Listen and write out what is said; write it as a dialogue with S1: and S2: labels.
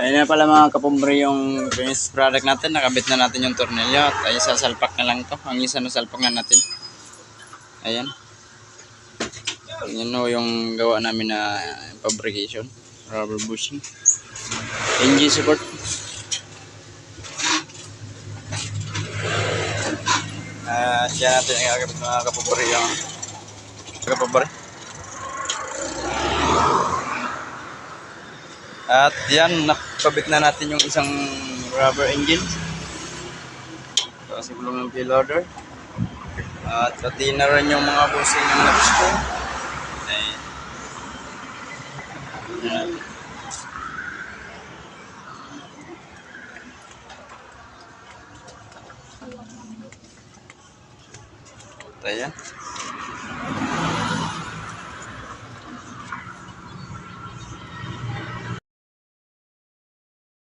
S1: Ayun na pala mga kapumbre yung finished product natin. Nakabit na natin yung tornilyo at ay sasalpak na lang to. Ang isa na salpak na natin. Ayan. Yan o yung gawa namin na fabrication. Rubber bushing. Engine support. Siya natin ang gagawin mga kapumbre yung kapumbre. At yan, nakabit na natin yung isang rubber engine. Kasi bulong ng fuel order. At pati na rin yung mga busing ng nag-screw. Ayan. Ayan.